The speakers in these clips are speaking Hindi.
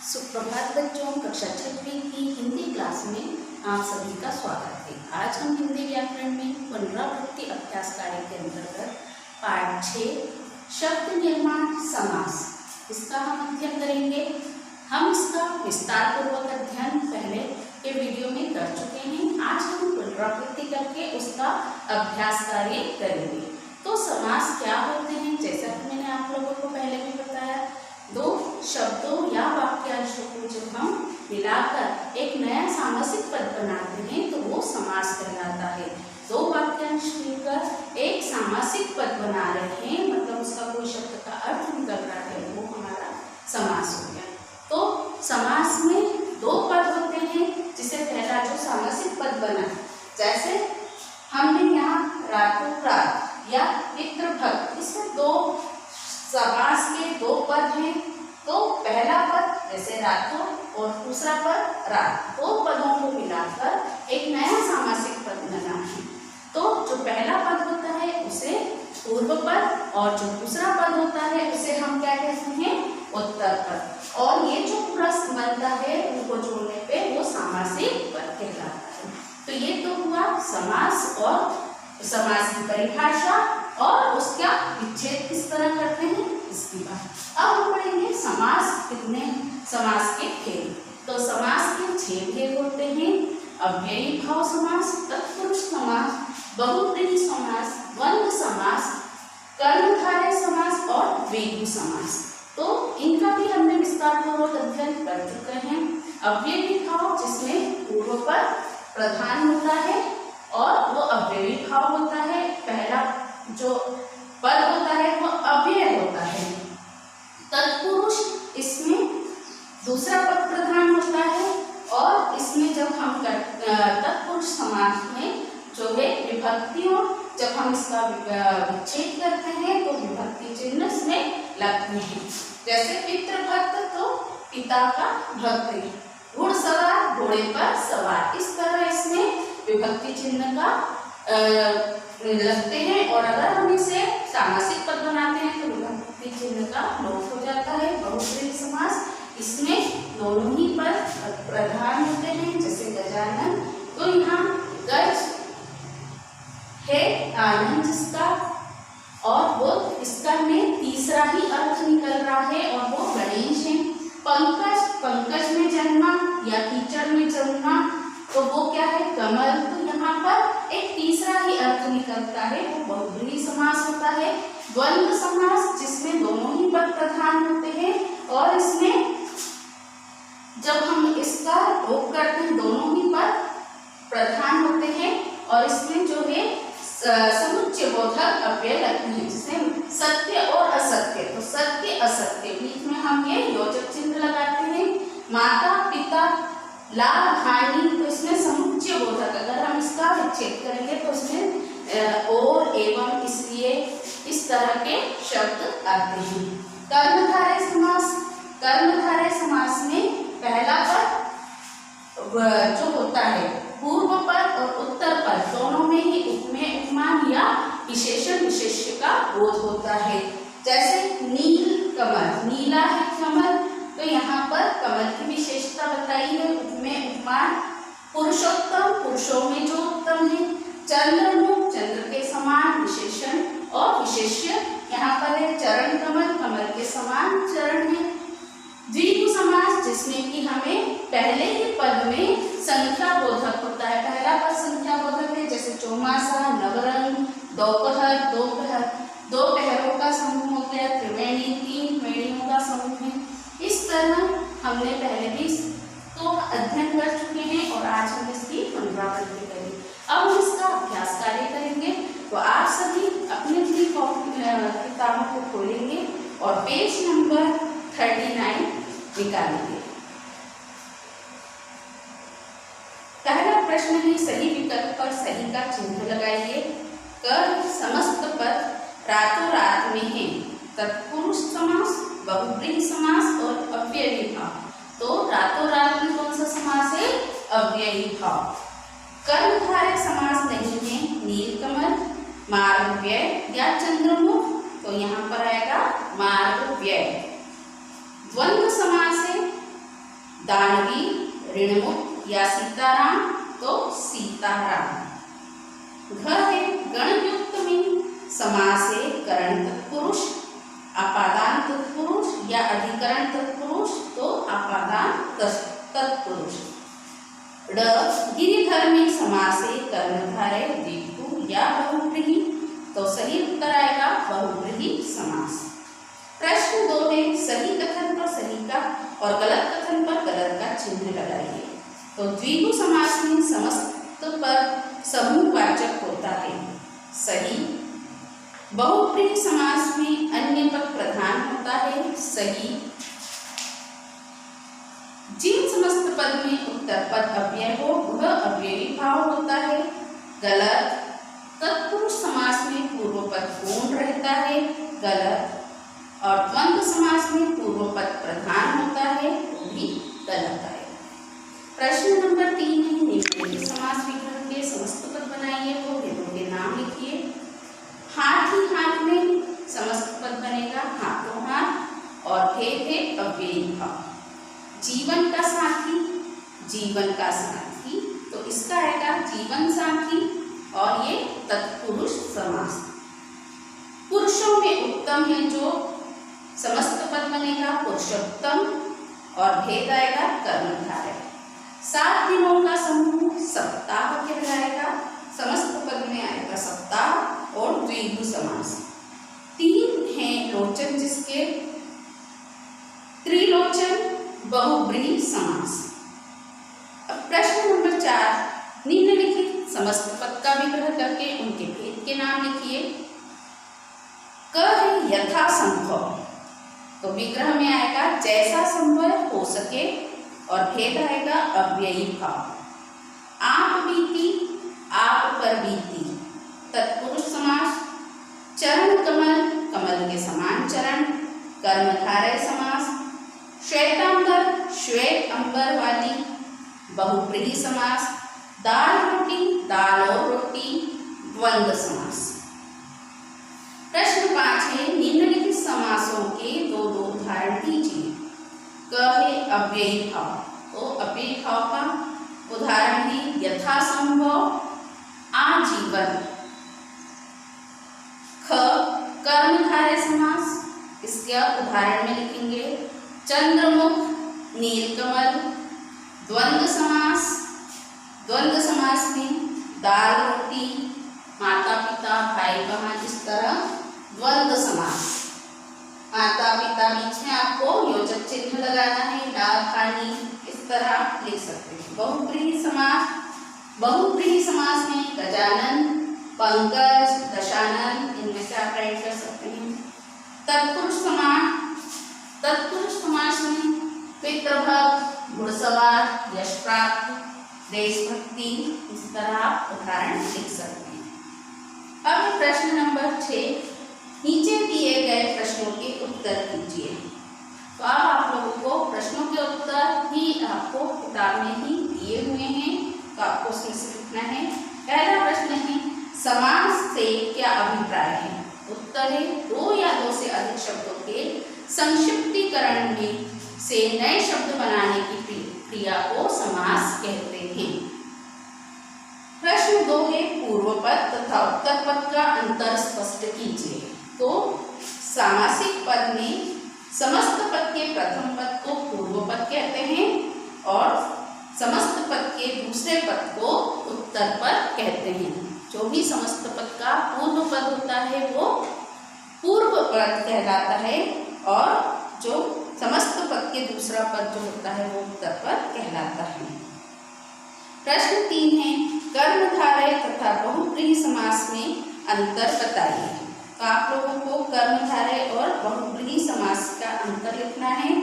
सुप्रभात बच्चों, कक्षा 6वीं की हिंदी क्लास में आप सभी का स्वागत है। आज हम हिंदी व्याकरण में पुनरावृत्ति अभ्यास कार्य के अंतर्गत पाठ 6 शब्द निर्माण समास इसका हम अध्ययन करेंगे। हम इसका विस्तार पूर्वक अध्ययन पहले के वीडियो में कर चुके हैं। आज हम पुनरावृत्ति करके उसका अभ्यास कार्य करेंगे। तो समास क्या होते हैं, जैसा कि मैंने आप लोगों को पहले भी बताया, दो शब्दों या वाक्यांशों को जब हम मिलाकर एक नया सामासिक पद बनाते हैं तो वो समास कहलाता है। दो वाक्यांश मिलकर एक सामासिक पद बना रहे हैं, मतलब उसका कोई शब्द का अर्थ निकल रहा है, वो हमारा समास हो गया। तो समास में दो पद होते हैं, जिसे पहला जो सामासिक पद बना, जैसे हमने यहाँ रातों रात या पितृभक्त, इसमें दो समास के दो पद हैं। तो पहला पद जैसे रातों और दूसरा पद रात, दो पदों को मिलाकर एक नया सामासिक पद बना है। तो जो पहला पद होता है उसे पूर्व पद और जो दूसरा पद होता है उसे हम क्या कहते हैं, उत्तर पद। और ये जो पूरा बनता है उनको जोड़ने पे वो सामासिक पद कहलाता है। तो ये तो हुआ समास और समास की परिभाषा और उसका विच्छेद किस तरह करते हैं इसकी बात। अब हम पढ़ेंगे समास कितने समास के भेद। तो समास के 6 भेद होते हैं। अव्ययी भाव समास, तत्पुरुष समास, बहुब्रीहि समास, द्वंद्व समास, कर्मधारय समास और द्विगु समास। तो इनका भी हमने विस्तार पूर्वक अध्ययन कर चुके हैं। अव्ययी भाव जिसमें पूर्व पद प्रधान होता है और वो अव्ययी भाव होता है, पहला जो पद होता है वो अव्यय होता है। तत्पुरुष इसमें दूसरा पद प्रधान होता है और इसमें जब हम तत्पुरुष समास में जो है विभक्तियों, जब हम इसका विच्छेद करते हैं तो विभक्ति चिन्ह इसमें लगते हैं। जैसे पितृभक्त तो पिता का भक्त, घुड़सवार घोड़े पर सवार, इस तरह इसमें विभक्ति चिन्ह का लगते हैं। और अगर हम इसे सामासिक पद बनाते हैं तो विभक्ति चिन्ह का लोप हो जाता है। बहुब्रीहि समास, इसमें दोनों ही पद प्रधान होते हैं, जैसे गजानन, तो यहाँ गज है आनंद जिसका, और वो इसका में तीसरा ही अर्थ निकल रहा है और वो गणेश है। पंकज, पंकज में जन्मा या कीचड़ में जन्मा, तो वो क्या है, कमल, तो यहाँ पर एक तीसरा ही अर्थ निकलता है, वो बहुब्रीहि समास होता है। द्वंद्व समास जिसमें दोनों ही पद प्रधान होते हैं और इसमें जब हम इसका लोप करते हैं दोनों ही पद प्रधान होते हैं और इसमें जो है समुच्चय बोधक अव्यय लगते हैं, जिसमें सत्य और असत्य, तो सत्य असत्य बीच में हम ये योजक चिन्ह लगाते हैं। माता पिता लाभ हानि, तो इसमें समुच्चय बोधक, अगर हम इसका विच्छेद करेंगे तो इसमें और एवं इसलिए इस तरह के शब्द आते हैं। कर्मधारय समास, कर्मधारय समास में पहला पद जो होता है पूर्व पद और उत्तर पद दोनों में ही उपमेय उपमान या विशेषण विशेष्य का बोध होता है। जैसे नील कमल, नीला है कमल, तो यहाँ पर कमल की विशेषता बताई है, उपमेय उपमान। पुरुषोत्तम, पुरुषों में जो उत्तम है। चंद्रमुख, चंद्र के समान विशेषण और विशेष्य यहाँ पर है। चरण कमल, कमल के समान चरण है। द्विगु समास जिसमें कि हमें पहले ही पद में संख्या बोधक होता है, पहला पद संख्या बोधक है, जैसे चौमासा, नवरंग, दोपहर, दोपहर, दो पहरों का समूह हो गया, त्रिवेणी, 3 वेणियों का समूह है। इस तरह हमने पहले भी तो अध्ययन कर चुके हैं और आज हम इसकी पुनरावृत्ति करेंगे। अब हम इसका अभ्यास कार्य करेंगे। तो आप सभी अपनी अपनी किताबों को खोलेंगे और पेज नंबर 39 निकालेंगे। पहला प्रश्न है, सही विकल्प पर सही का चिन्ह लगाइए। कर समस्त पद रातों रात में है। तत्पुरुष समास, बहुब्रीहि समास और अव्ययी भाव। तो रातों रात में कौन सा समास है, अव्ययी भाव। कर्मधारय समास नहीं है, नीलकमल, मार्गव्यय या चंद्रमुख, तो यहाँ पर आएगा मार्गव्यय। द्वंद्व समास है, दानवी ऋणमुक्त या सीताराम तो सीताराम। घ है गणयुक्त में समास है करण तत्पुरुष, अपादान तत्पुरुष या अधिकरण तत्पुरुष तो अपादान तत्पुरुष। ड गिरिधर में समास है कर्मधारय द्विगु या बहुव्रीहि तो सही उत्तर आएगा बहुव्रीहि समास। प्रश्न 2 है सही कथन पर सही का और गलत कथन पर गलत का चिन्ह लगाइए। तो द्विगु समास में समस्त पर समूहवाचक होता है, सही। बहुव्रीहि समास में अन्य पद प्रधान होता है, सही। जिन समस्त पद में उत्तर पद अव्यय हो वह अव्ययी भाव होता है, गलत। तत्पुरुष समास में पूर्व पद पूर्ण रहता है, गलत। और द्वंद्व समास में पूर्व पद प्रधान होता है, वो भी गलत है। प्रश्न नंबर 3 है निम्नलिखित समास विग्रह के समस्त पद बनाइए, वो भेदों के नाम लिखिए। हाथ ही हाथ में समस्त पद बनेगा हाथों हाथ और भेद है अव्ययी भाव। जीवन का साथी, जीवन का साथी तो इसका आएगा जीवन साथी और ये तत्पुरुष समास। पुरुषों में उत्तम है जो समस्त पद बनेगा पुरुषोत्तम और भेद आएगा कर्मधारय। 7 दिनों का समूह सप्ताह कहलाएगा, समस्त पद में आएगा सप्ताह और द्विगु समास। 3 हैं लोचन जिसके त्रिलोचन बहुव्रीहि समास। अब प्रश्न नंबर 4 निम्नलिखित समस्त पद का विग्रह करके उनके भेद के नाम लिखिए। क है यथा संभव तो विग्रह में आएगा जैसा संभव हो सके और भेद आएगा अव्ययी भाव। आप बीती आप पर बीती तत्पुरुष समास। चरण कमल कमल के समान चरण कर्मधारय समास। श्वेतांबर श्वेत अंबर वाली बहुव्रीहि समास। दाल और रोटी द्वंद्व समास। प्रश्न 5 है निम्नलिखित समासों के 2 उदाहरण दीजिए। क है अव्ययी भाव तो अव्ययी भाव का उदाहरण है यथासंभव आजीवन। ख कर्मधारय समास, इसका उदाहरण में लिखेंगे चंद्रमुख नीलकमल। द्वंद्व समास, द्वंद्व समास में दाल रोटी माता पिता भाई बहन इस तरह द्वंद्व समास। माता पिता बीच में आपको योजक चिन्ह लगाना है, लाल पानी इस तरह आप लिख सकते हैं। बहुव्रीहि समास, बहुव्रीहि समास में गजानन पंकज दशानन इनमें से आप राइट कर सकते हैं। तत्पुरुष समास, तत्पुरुष समास में पितृभक्त घुड़सवार यश प्राप्त देशभक्ति इस तरह आप उदाहरण लिख सकते हैं। अब प्रश्न नंबर 6 नीचे दिए गए प्रश्नों के उत्तर कीजिए। तो अब आप लोगों को प्रश्नों के उत्तर ही आपको किताब में ही दिए हुए हैं तो आपको उसमें से लिखना है। पहला प्रश्न है समास से क्या अभिप्राय है। उत्तर है 2 या 2 से अधिक शब्दों के संक्षिप्तीकरण में से नए शब्द बनाने की क्रिया को समास कहते हैं। प्रश्न 2 है पूर्व पद तथा उत्तर पद का अंतर स्पष्ट कीजिए। तो सामासिक पद में समस्त पद के प्रथम पद को पूर्व पद कहते हैं और समस्त पद के दूसरे पद को उत्तर पद कहते हैं। जो भी समस्त पद का पूर्व पद होता है वो पूर्व पद कहलाता है और जो समस्त पद के दूसरा पद जो होता है वो उत्तर पद कहलाता है। प्रश्न 3 है कर्मधारय तथा बहुव्रीहि समास में अंतर बताइए। तो आप लोगों को कर्मधारय और बहुव्रीहि समास का अंतर लिखना है।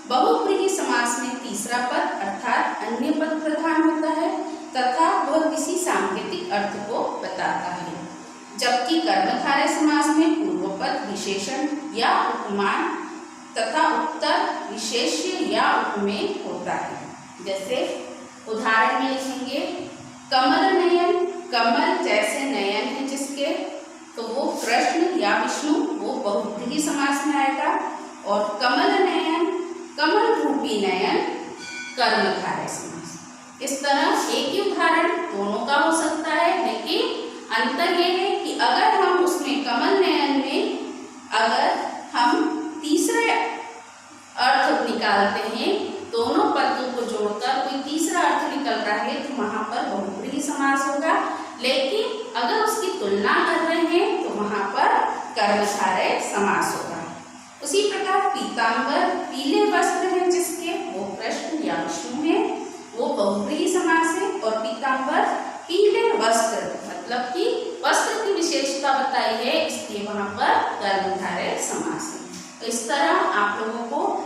बहुव्रीहि समास में तीसरा पद अर्थात अन्य पद प्रधान होता है तथा वह किसी सांकेतिक अर्थ को बताता है, जबकि कर्मधारय समास में पूर्व पद विशेषण या उपमान तथा उत्तर विशेष्य या उपमेय होता है। जैसे उदाहरण में लिखेंगे कमल नयन, कमल जैसे नयन है जिसके तो वो कृष्ण या विष्णु वो बहुव्रीहि समास में आएगा। और कमल नयन कमल रूपी नयन कर्मधारय समास। इस तरह एक ही उदाहरण दोनों का हो सकता है, लेकिन अंतर यह है कि अगर हम उसमें कमल नयन में अगर हम तीसरे अर्थ निकालते हैं, दोनों पदों को जोड़कर कोई तीसरा अर्थ निकल रहा है तो वहां पर बहुब्रीहि समास होगा। लेकिन अगर उसकी तुलना कर रहे हैं तो वहां पर कर्मधारय समास होगा। उसी प्रकार पीतांबर पीले वस्त्र हैं जिसके, वो कृष्ण या विष्णु है, वो बहुब्रीहि समास है। और पीतांबर पीले वस्त्र मतलब कि वस्त्र की विशेषता बताई है, इसलिए वहां पर कर्मधारय समास है। तो इस तरह आप लोगों को